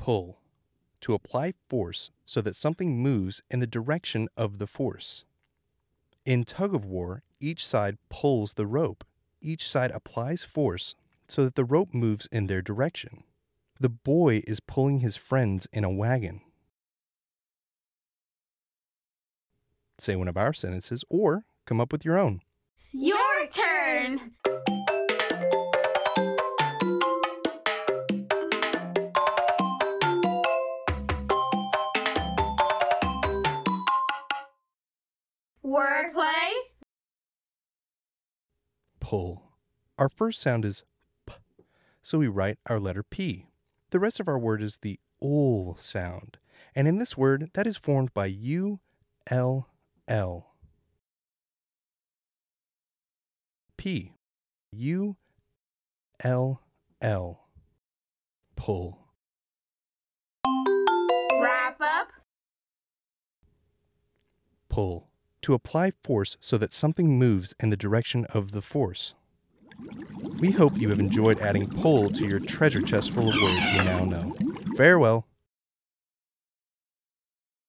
Pull. To apply force so that something moves in the direction of the force. In tug-of-war, each side pulls the rope. Each side applies force so that the rope moves in their direction. The boy is pulling his friends in a wagon. Say one of our sentences or come up with your own. Your turn! Wordplay. Pull. Our first sound is P, so we write our letter P. The rest of our word is the ul sound, and in this word, that is formed by U-L-L. P. U-L-L. Pull. Wrap up. Pull. To apply force so that something moves in the direction of the force. We hope you have enjoyed adding pull to your treasure chest full of words you now know. Farewell.